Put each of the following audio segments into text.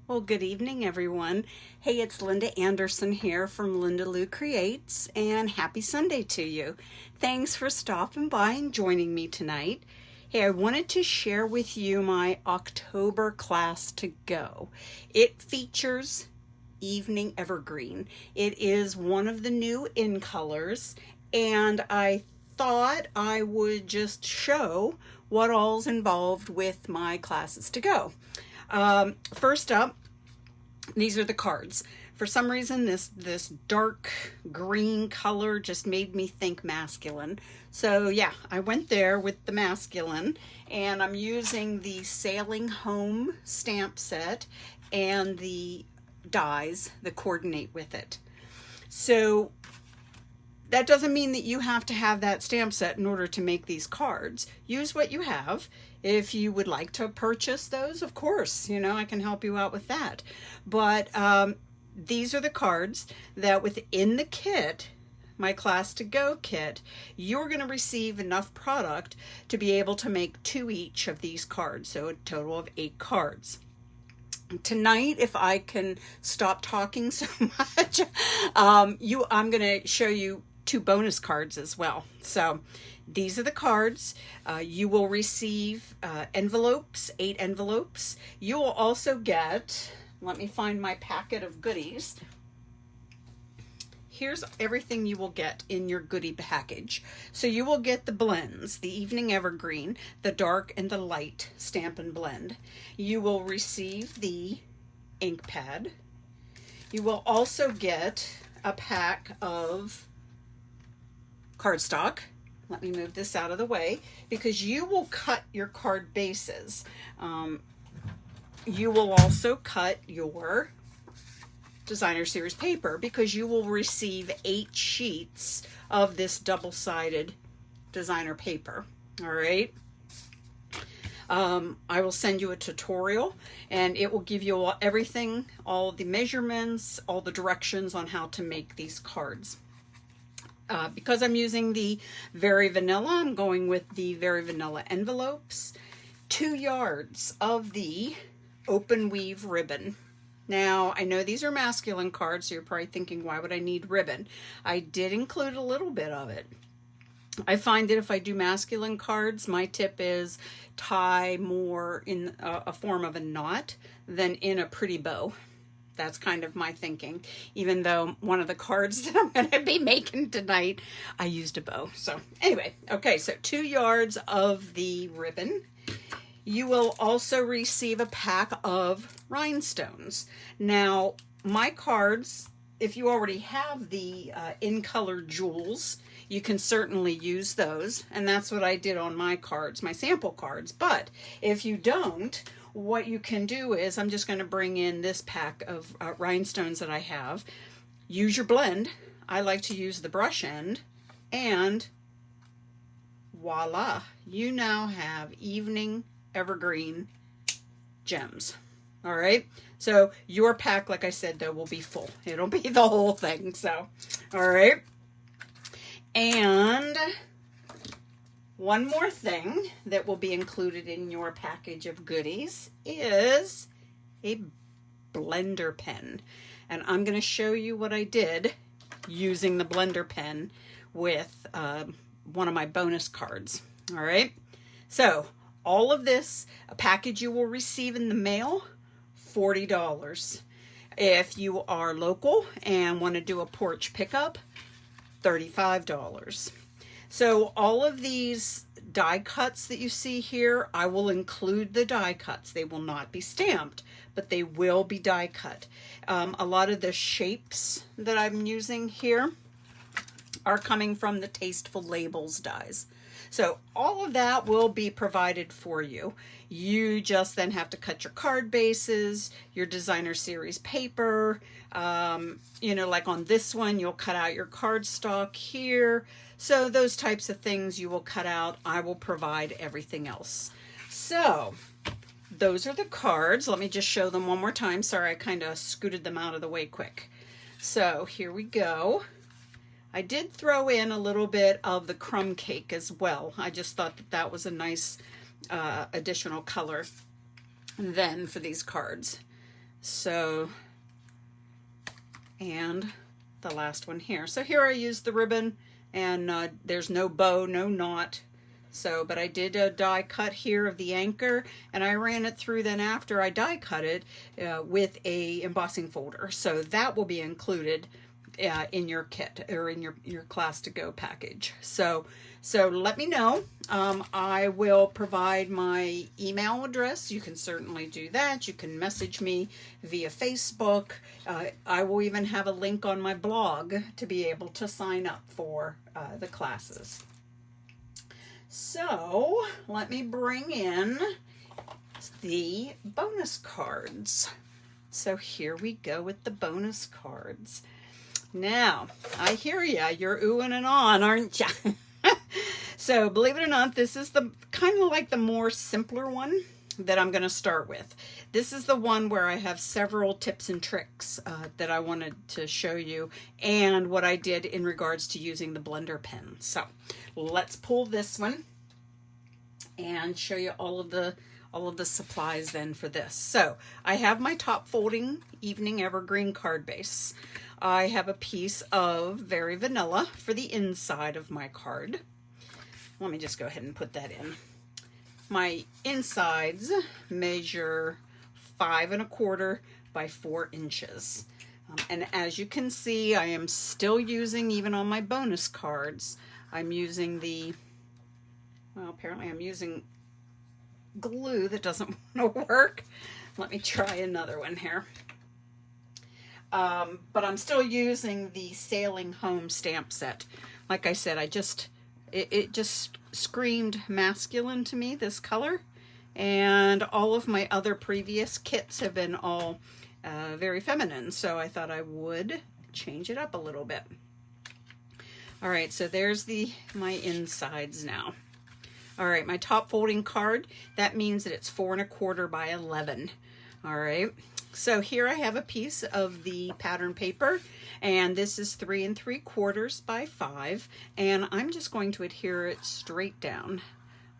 Well, good evening, everyone. Hey, it's Linda Anderson here from Linda Lou Creates, and happy Sunday to you. Thanks for stopping by and joining me tonight. Hey, I wanted to share with you my October class to go. It features Evening Evergreen. It is one of the new in colors, and I thought I would just show what all's involved with my classes to go. First up, these are the cards. For some reason, this dark green color just made me think masculine. So yeah, I went there with the masculine, and I'm using the Sailing Home stamp set and the dies that coordinate with it. So that doesn't mean that you have to have that stamp set in order to make these cards. Use what you have. If you would like to purchase those, of course, I can help you out with that. But these are the cards that within the kit, my Class to Go kit, you're going to receive enough product to be able to make 2 each of these cards. So a total of 8 cards. Tonight, if I can stop talking so much, I'm going to show you 2 bonus cards as well. So these are the cards. You will receive envelopes, 8 envelopes. You will also get, let me find my packet of goodies. Here's everything you will get in your goodie package. So you will get the blends, the Evening Evergreen, the dark and the light stamp and blend. You will receive the ink pad. You will also get a pack of cardstock. Let me move this out of the way because you will cut your card bases. You will also cut your designer series paper because you will receive 8 sheets of this double-sided designer paper. All right. I will send you a tutorial and it will give you everything, all the measurements, all the directions on how to make these cards. Because I'm using the Very Vanilla, I'm going with the Very Vanilla envelopes. 2 yards of the open weave ribbon. Now, I know these are masculine cards, so you're probably thinking, why would I need ribbon? I did include a little bit of it. I find that if I do masculine cards, my tip is tie more in a form of a knot than in a pretty bow. That's kind of my thinking, even though one of the cards that I'm going to be making tonight, I used a bow. So anyway, okay, so 2 yards of the ribbon. You will also receive a pack of rhinestones. Now, my cards, if you already have the in-color jewels, you can certainly use those, and that's what I did on my cards, my sample cards. But if you don't, what you can do is, I'm just going to bring in this pack of rhinestones that I have. Use your blend. I like to use the brush end, and voila, you now have Evening Evergreen gems. All right, so your pack, like I said, though, will be full. It'll be the whole thing. So, all right. And one more thing that will be included in your package of goodies is a blender pen. And I'm going to show you what I did using the blender pen with one of my bonus cards. All right. So all of this, a package you will receive in the mail, $40. If you are local and want to do a porch pickup, $35. So all of these die cuts that you see here, I will include the die cuts. They will not be stamped, but they will be die cut. A lot of the shapes that I'm using here are coming from the Tasteful Labels dies. So all of that will be provided for you. You just then have to cut your card bases, your designer series paper. Like on this one, you'll cut out your cardstock here. So those types of things you will cut out. I will provide everything else. So those are the cards. Let me just show them one more time. Sorry, I kind of scooted them out of the way quick. So here we go. I did throw in a little bit of the crumb cake as well. I just thought that that was a nice additional color then for these cards. So, and the last one here. So here I used the ribbon, and there's no bow, no knot. So, but I did a die cut here of the anchor, and I ran it through then after I die cut it with a embossing folder. So that will be included in your kit, or in your class to go package. So let me know. I will provide my email address. You can certainly do that. You can message me via Facebook. I will even have a link on my blog to be able to sign up for the classes. So let me bring in the bonus cards. So here we go with the bonus cards. Now, I hear ya, you're oohing and on, aren't ya? So believe it or not, this is the kind of like the more simpler one that I'm going to start with. This is the one where I have several tips and tricks that I wanted to show you, and what I did in regards to using the blender pen. So let's pull this one and show you all of the supplies then for this. So I have my top folding Evening Evergreen card base. I have a piece of Very Vanilla for the inside of my card. Let me just go ahead and put that in. My insides measure 5 1/4 by 4 inches. And as you can see, I am still using, even on my bonus cards, I'm using well, apparently I'm using glue that doesn't want to work. Let me try another one here. But I'm still using the Sailing Home stamp set. Like I said, it just screamed masculine to me, this color. And all of my other previous kits have been all very feminine. So I thought I would change it up a little bit. All right, so there's my insides now. All right, my top folding card, that means that it's 4 1/4 by 11. All right, so here I have a piece of the pattern paper, and this is 3 3/4 by 5, and I'm just going to adhere it straight down.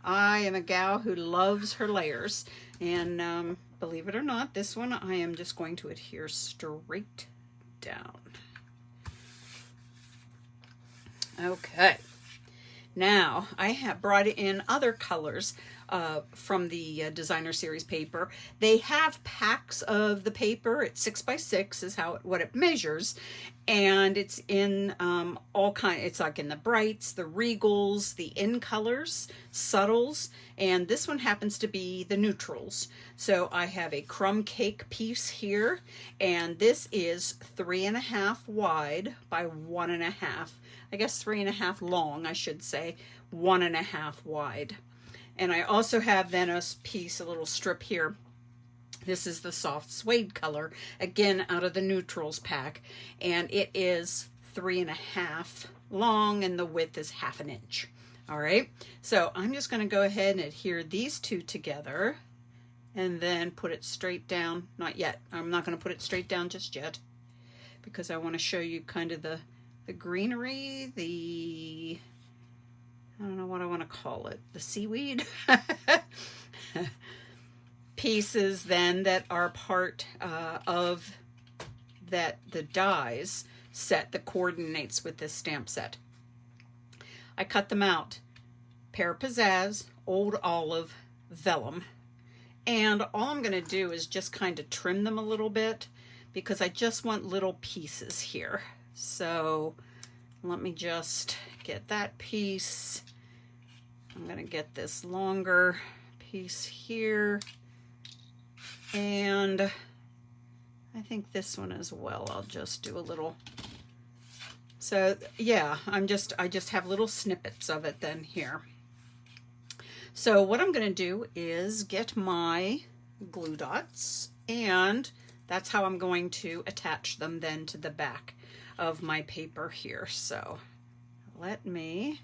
I am a gal who loves her layers, and believe it or not, this one I am just going to adhere straight down. Okay. Now, I have brought in other colors from the designer series paper. They have packs of the paper. It's 6 by 6 is what it measures, and it's in all kinds. It's like in the brights, the regals, the in colors, subtles, and this one happens to be the neutrals. So I have a crumb cake piece here, and this is 3 1/2 wide by 1 1/2. I guess 3 1/2 long, I should say, 1 1/2 wide. And I also have then a piece, a little strip here. This is the soft suede color, again out of the neutrals pack, and it is 3 1/2 long, and the width is 1/2 inch. All right, so I'm just going to go ahead and adhere these two together, and then put it straight down. Not yet. I'm not going to put it straight down just yet, because I want to show you kind of the greenery, I don't know what I want to call it, the seaweed pieces then that are part of the dies set that coordinates with this stamp set. I cut them out. Pear Pizzazz, Old Olive, Vellum. And all I'm going to do is just kind of trim them a little bit, because I just want little pieces here. So let me just get that piece. I'm going to get this longer piece here, and I think this one as well. I'll just do a little. So yeah, I just have little snippets of it then here. So what I'm going to do is get my glue dots, and that's how I'm going to attach them then to the back of my paper here. So let me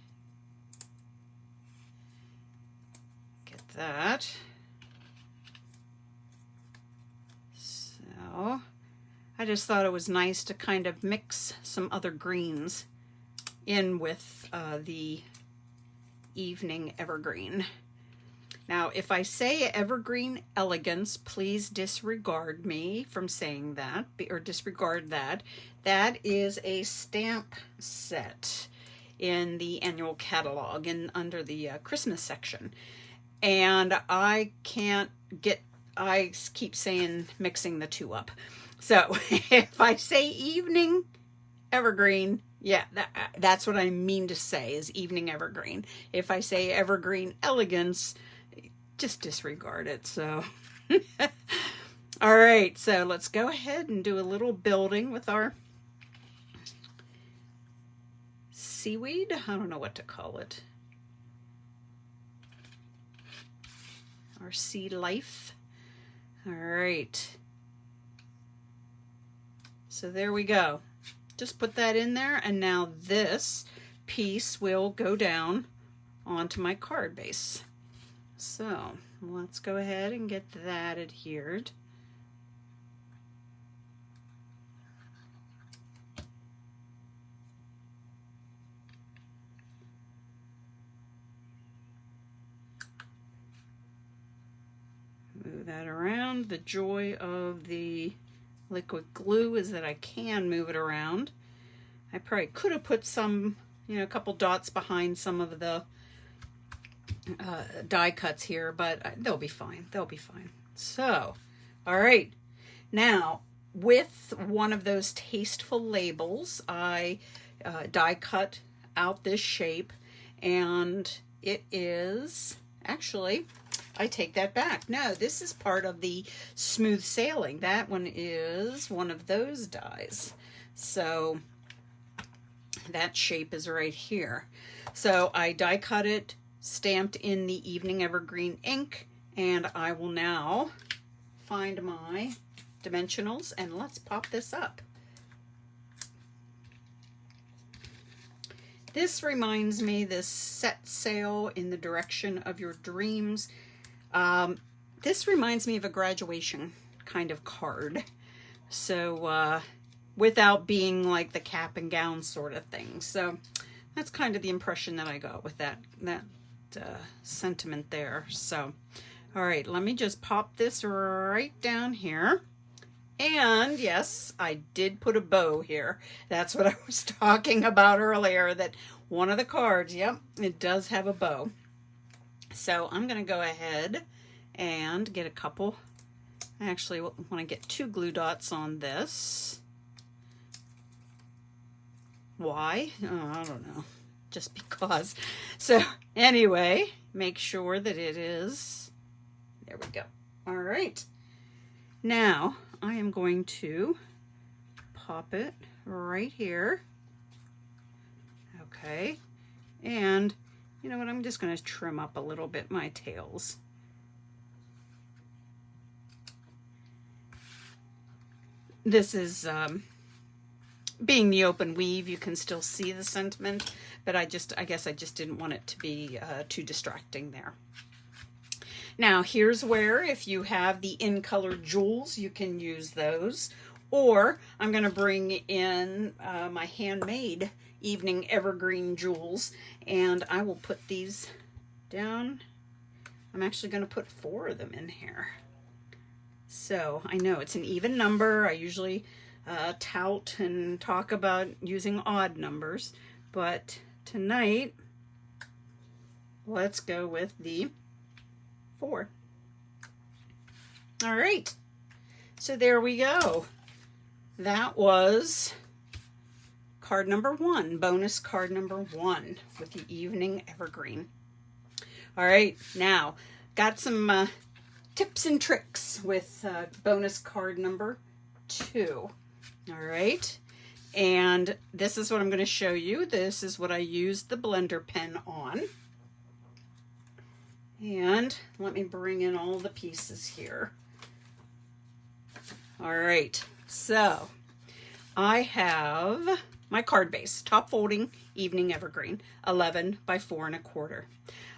get that. So I just thought it was nice to kind of mix some other greens in with the Evening Evergreen. Now, if I say Evergreen Elegance, please disregard me from saying that, or disregard that. That is a stamp set in the annual catalog and under the Christmas section. And I keep saying mixing the two up. So if I say Evening Evergreen, yeah, that's what I mean to say is Evening Evergreen. If I say Evergreen Elegance, just disregard it. So all right, so let's go ahead and do a little building with our seaweed. I don't know what to call it. Our sea life. All right, so there we go. Just put that in there, and now this piece will go down onto my card base. So let's go ahead and get that adhered. Move that around. The joy of the liquid glue is that I can move it around. I probably could have put some, a couple dots behind some of the die cuts here, but they'll be fine. They'll be fine. So, all right. Now, with one of those tasteful labels, I die cut out this shape, and it is actually, I take that back. No, this is part of the smooth sailing. That one is one of those dies. So that shape is right here. So I die cut it, stamped in the Evening Evergreen ink, and I will now find my dimensionals and let's pop this up. This reminds me, this set sail in the direction of your dreams. This reminds me of a graduation kind of card. So without being like the cap and gown sort of thing. So that's kind of the impression that I got with that sentiment there. So, all right, let me just pop this right down here. And yes, I did put a bow here. That's what I was talking about earlier, that one of the cards, yep, it does have a bow. So I'm going to go ahead and get a couple. I actually want to get 2 glue dots on this. Why? Oh, I don't know. Just because. So anyway, make sure that it is. There we go. All right. Now I am going to pop it right here. Okay. And you know what? I'm just going to trim up a little bit my tails. This is being the open weave, you can still see the sentiment, but I guess I just didn't want it to be too distracting there. Now here's where, if you have the in-color jewels, you can use those. Or I'm going to bring in my handmade Evening Evergreen jewels, and I will put these down. I'm actually going to put 4 of them in here. So I know it's an even number. I usually tout and talk about using odd numbers, but tonight let's go with the 4. All right, so there we go. That was card number 1, bonus card number 1 with the Evening Evergreen. All right, now got some tips and tricks with bonus card number 2. All right, and this is what I'm going to show you. This is what I used the blender pen on. And let me bring in all the pieces here. All right, so I have my card base, top folding Evening Evergreen, 11 by 4 1/4.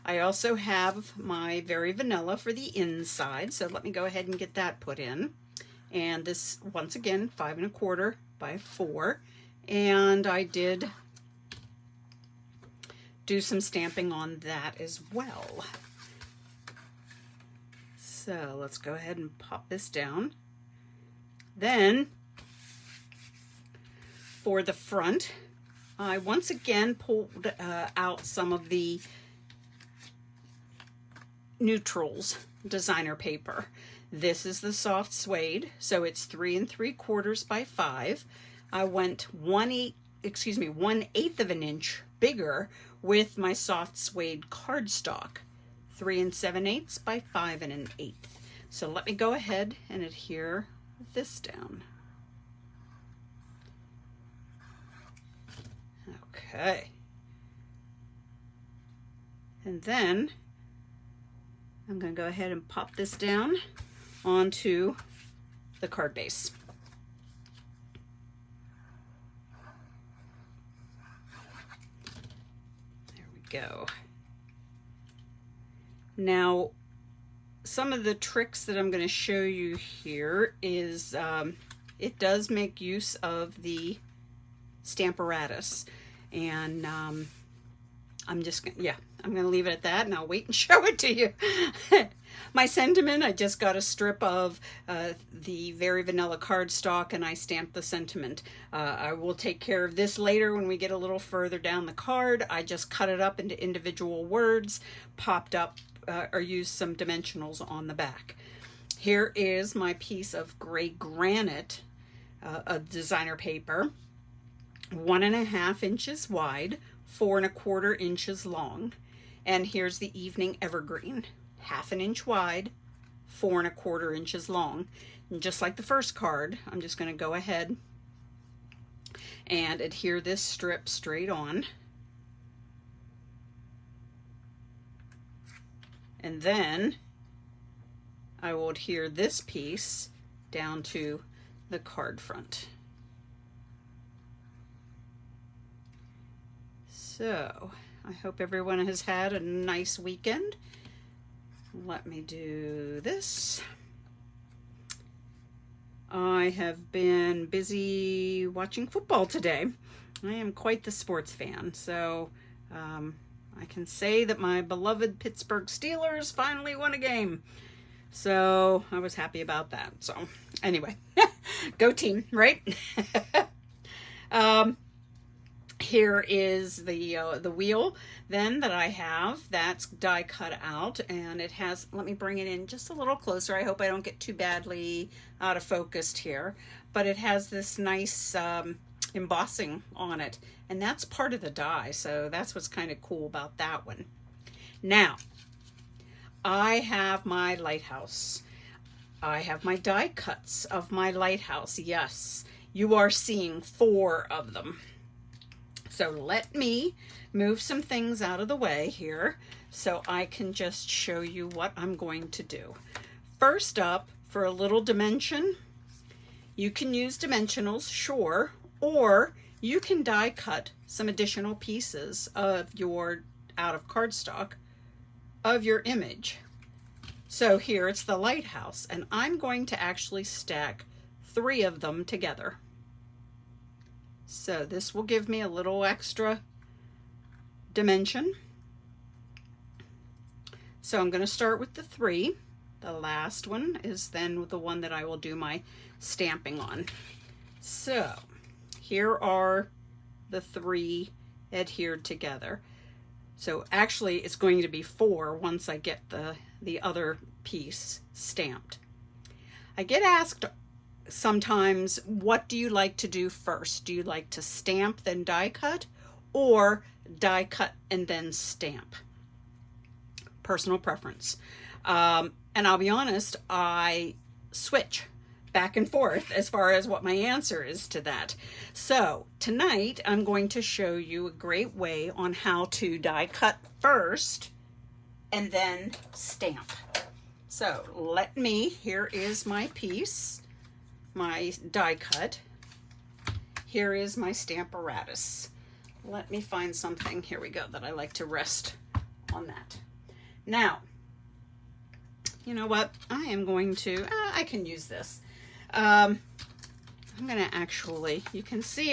I also have my Very Vanilla for the inside, so let me go ahead and get that put in. And this, once again, 5 1/4 by 4. And I did do some stamping on that as well. So let's go ahead and pop this down. Then for the front, I once again pulled out some of the Neutrals designer paper. This is the soft suede, so it's 3 3/4 by 5. I went 1/8 of an inch bigger with my soft suede cardstock, 3 7/8 by 5 1/8. So let me go ahead and adhere this down. Okay. And then I'm going to go ahead and pop this down onto the card base. There we go. Now, some of the tricks that I'm going to show you here is it does make use of the Stamparatus, and I'm going to leave it at that, and I'll wait and show it to you. My sentiment, I just got a strip of the Very Vanilla cardstock, and I stamped the sentiment. I will take care of this later when we get a little further down the card. I just cut it up into individual words, popped up or used some dimensionals on the back. Here is my piece of gray granite designer paper, 1 1/2 inches wide, 4 1/4 inches long. And here's the Evening Evergreen, 1/2 inch wide, 4 1/4 inches long. And just like the first card, I'm just going to go ahead and adhere this strip straight on. And then I will adhere this piece down to the card front. So I hope everyone has had a nice weekend. Let me do this. I have been busy watching football today. I am quite the sports fan, so I can say that my beloved Pittsburgh Steelers finally won a game. So I was happy about that. So anyway, go team, right? Here is the wheel then that I have. That's die cut out, and it has, let me bring it in just a little closer. I hope I don't get too badly out of focus here, but it has this nice embossing on it, and that's part of the die, so that's what's kind of cool about that one. Now, I have my lighthouse. I have my die cuts of my lighthouse. Yes, you are seeing 4 of them. So let me move some things out of the way here so I can just show you what I'm going to do. First up, for a little dimension, you can use dimensionals, sure, or you can die cut some additional pieces of your, out of cardstock, of your image. So here it's the lighthouse, and I'm going to actually stack 3 of them together. So this will give me a little extra dimension. So I'm going to start with the 3. The last one is then the one that I will do my stamping on. So here are the 3 adhered together. So actually it's going to be 4 once I get the other piece stamped. I get asked sometimes, what do you like to do first? Do you like to stamp then die cut, or die cut and then stamp? Personal preference. And I'll be honest, I switch back and forth as far as what my answer is to that. So tonight I'm going to show you a great way on how to die cut first and then stamp. So let me, here is my piece, my die cut. Here is my Stamparatus. Let me find something, here we go, that I like to rest on that. Now, you know what? I am going to, I can use this. I'm going to actually, you can see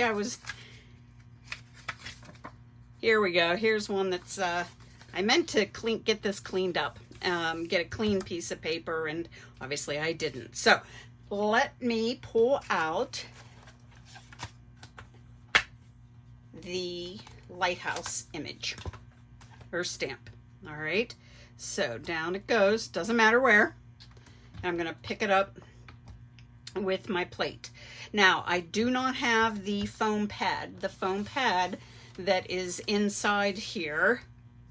here we go. Here's one that's, I meant to get this cleaned up. get a clean piece of paper, and obviously I didn't. So let me pull out the lighthouse image or stamp. All right, so down it goes, doesn't matter where. I'm going to pick it up with my plate. Now, I do not have the foam pad. The foam pad that is inside here,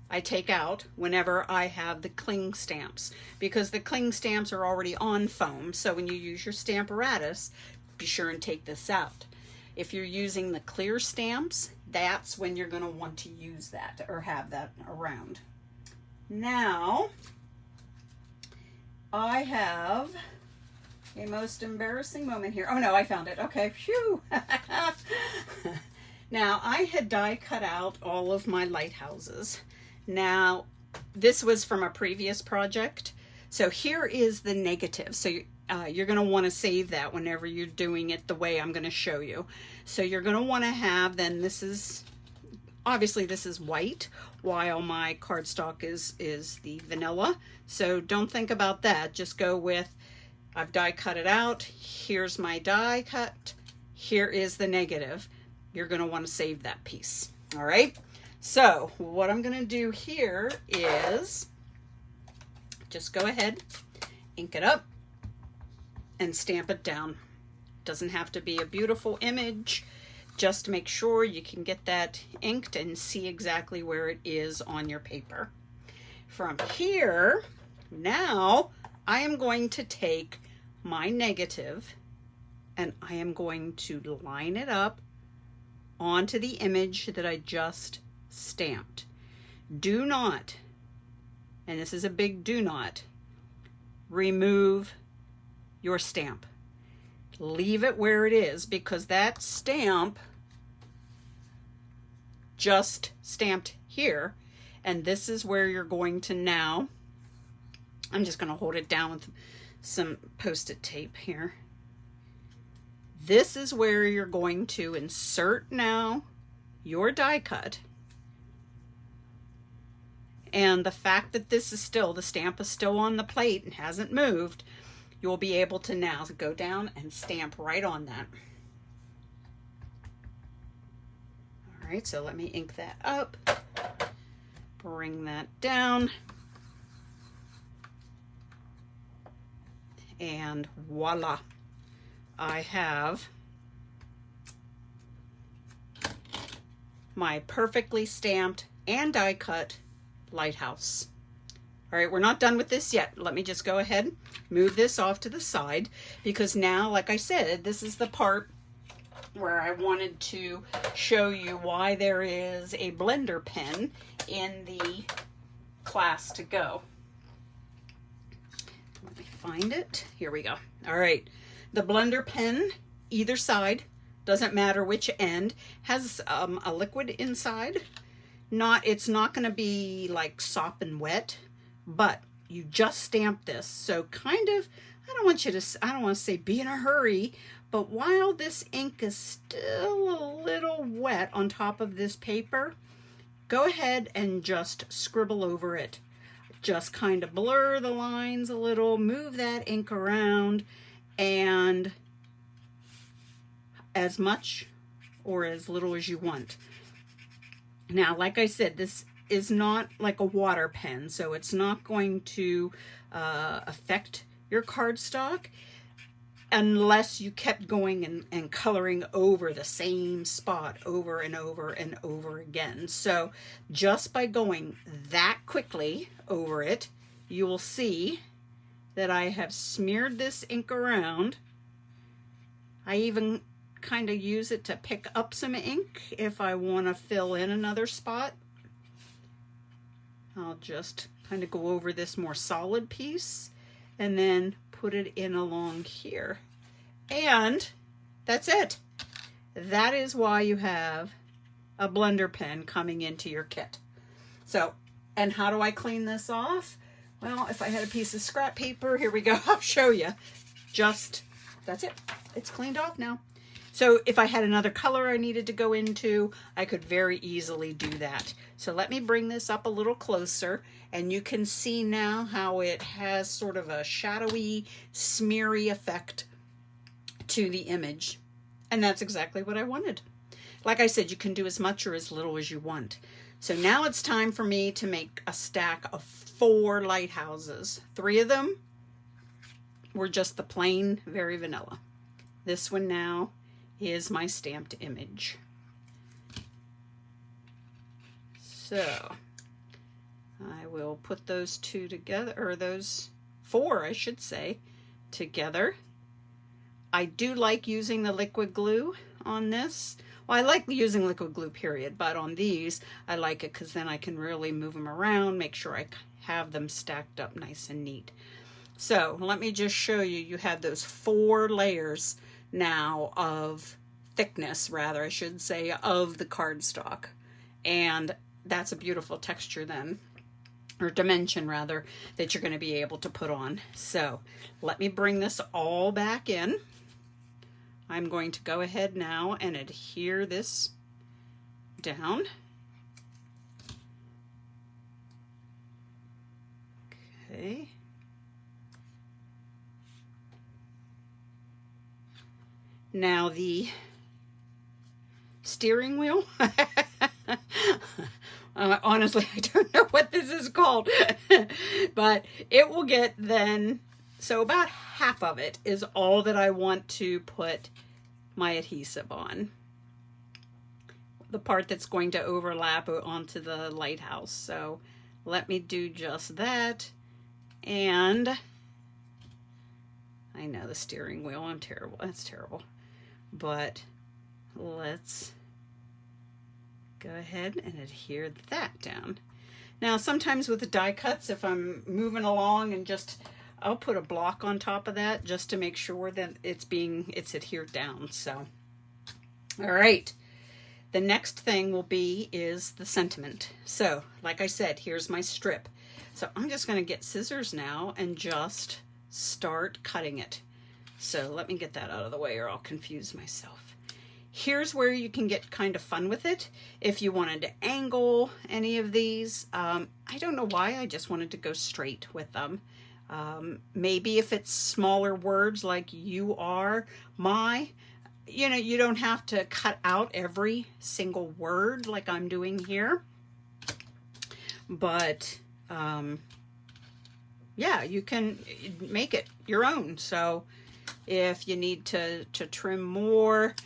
I take out whenever I have the cling stamps, because the cling stamps are already on foam. So when you use your Stamparatus, be sure and take this out. If you're using the clear stamps, that's when you're going to want to use that or have that around. Now, I have a most embarrassing moment here. Oh no, I found it. Okay, phew. Now, I had die cut out all of my lighthouses. Now, this was from a previous project. So here is the negative. So you're going to want to save that whenever you're doing it the way I'm going to show you. So you're going to want to have, then this is, obviously this is white, while my cardstock is the vanilla. So don't think about that. Just go with, I've die cut it out. Here's my die cut. Here is the negative. You're going to want to save that piece. All right. So what I'm going to do here is just go ahead, ink it up, and stamp it down. Doesn't have to be a beautiful image. Just make sure you can get that inked and see exactly where it is on your paper. From here, now I am going to take my negative and I am going to line it up onto the image that I just stamped. Do not, and this is a big do not, remove your stamp. Leave it where it is, because that stamp just stamped here, and this is where you're going to now, I'm just going to hold it down with some post-it tape here. This is where you're going to insert now your die cut. And the fact that this is still, the stamp is still on the plate and hasn't moved, you'll be able to now go down and stamp right on that. All right, so let me ink that up, bring that down, and voila, I have my perfectly stamped and die cut lighthouse. All right, we're not done with this yet. Let me just go ahead, move this off to the side, because now, like I said, this is the part where I wanted to show you why there is a blender pen in the class to go. Let me find it. Here we go. All right, the blender pen, either side, doesn't matter which end, has a liquid inside. It's not going to be like sopping wet, but you just stamp this. So kind of, I don't want to say be in a hurry, but while this ink is still a little wet on top of this paper, go ahead and just scribble over it. Just kind of blur the lines a little, move that ink around, and as much or as little as you want. Now, like I said, this is not like a water pen, so it's not going to affect your cardstock unless you kept going and coloring over the same spot over and over and over again. So just by going that quickly over it, you will see that I have smeared this ink around. I even kind of use it to pick up some ink if I want to fill in another spot. I'll just kind of go over this more solid piece and then put it in along here. And that's it. That is why you have a blender pen coming into your kit. So, and how do I clean this off? Well, if I had a piece of scrap paper, here we go, I'll show you. Just, that's it. It's cleaned off now. So if I had another color I needed to go into, I could very easily do that. So let me bring this up a little closer And you can see now how it has sort of a shadowy, smeary effect to the image. And that's exactly what I wanted. Like I said, you can do as much or as little as you want. So now it's time for me to make a stack of 4 lighthouses. 3 of them were just the plain, very vanilla. This one now is my stamped image. So I will put those 2 together, or those 4, I should say, together. I do like using the liquid glue on this. Well, I like using liquid glue, period, but on these, I like it because then I can really move them around, make sure I have them stacked up nice and neat. So let me just show you, you have those 4 layers now of thickness, rather, I should say, of the cardstock. And that's a beautiful texture then, or dimension rather, that you're going to be able to put on. So let me bring this all back in. I'm going to go ahead now and adhere this down. Okay. Now the steering wheel, honestly, I don't know what this is called, but it will get then, so about half of it is all that I want to put my adhesive on. The part that's going to overlap onto the lighthouse. So let me do just that. And I know the steering wheel, I'm terrible, that's terrible. But let's go ahead and adhere that down. Now sometimes with the die cuts, if I'm moving along and I'll put a block on top of that just to make sure that it's adhered down. So, all right. The next thing is the sentiment. So, like I said, here's my strip. So I'm just going to get scissors now and just start cutting it. So let me get that out of the way or I'll confuse myself. Here's where you can get kind of fun with it. If you wanted to angle any of these, I don't know why, I just wanted to go straight with them. Maybe if it's smaller words like you are, my, you don't have to cut out every single word like I'm doing here. But, yeah, you can make it your own. So if you need to trim more,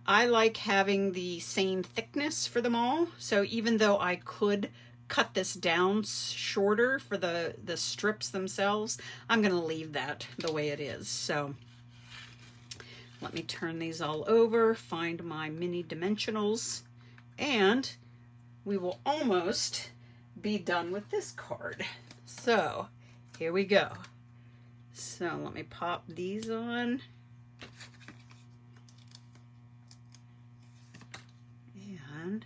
I like having the same thickness for them all. So even though I could cut this down shorter for the strips themselves, I'm going to leave that the way it is. So let me turn these all over, find my mini dimensionals, and we will almost be done with this card. So here we go. So let me pop these on. And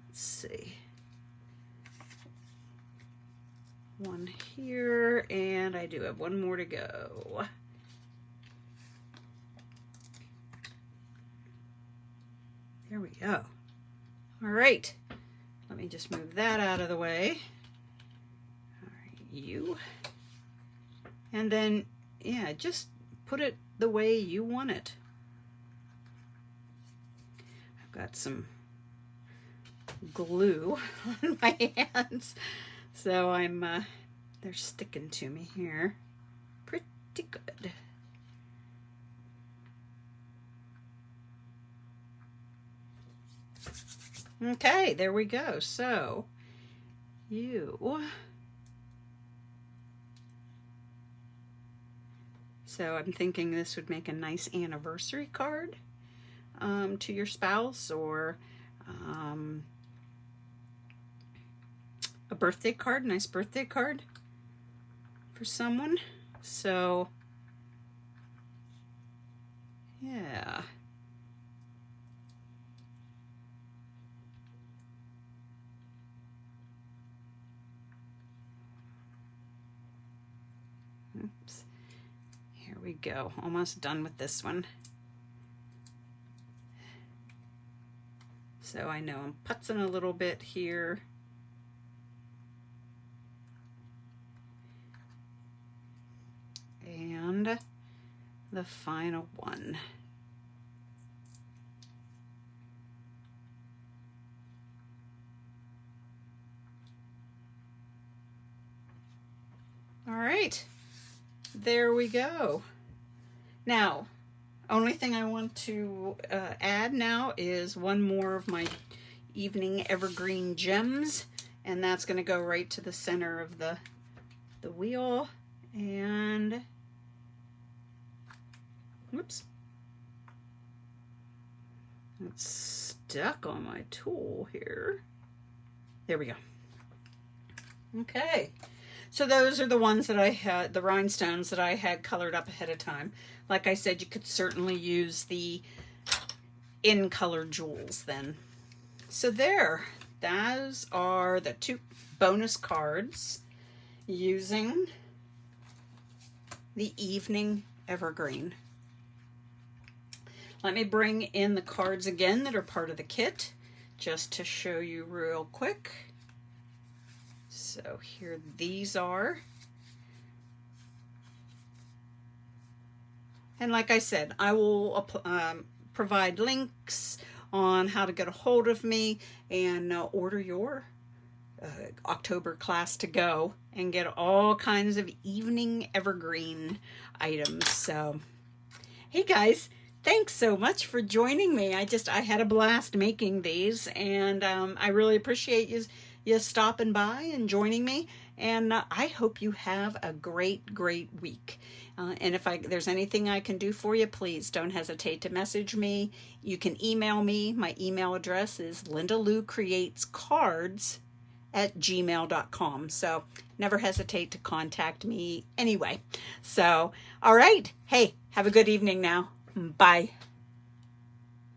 let's see. One here, and I do have one more to go. There we go. All right. Let me just move that out of the way. All right, you. And then, yeah, just put it the way you want it. I've got some glue on my hands, so they're sticking to me here pretty good. Okay, there we go. So I'm thinking this would make a nice anniversary card to your spouse, or a birthday card, nice birthday card for someone. So yeah. Oops. Here we go. Almost done with this one. So I know I'm putzing a little bit here. And the final one. All right, there we go. Now, only thing I want to add now is one more of my Evening Evergreen gems, and that's going to go right to the center of the wheel. And whoops, it's stuck on my tool here. There we go. Okay. So those are the ones that I had, the rhinestones that I had colored up ahead of time. Like I said, you could certainly use the in-color jewels then. So there, those are the 2 bonus cards using the Evening Evergreen. Let me bring in the cards again that are part of the kit, just to show you real quick. So here these are. And like I said, I will provide links on how to get a hold of me and order your October class to go and get all kinds of Evening Evergreen items. So, hey guys, thanks so much for joining me. I had a blast making these, and I really appreciate you stopping by and joining me, and I hope you have a great week. And if there's anything I can do for you, please don't hesitate to message me. You can email me. My email address is lindaloucreatescards@gmail.com. So never hesitate to contact me anyway. So, all right. Hey, have a good evening now. Bye.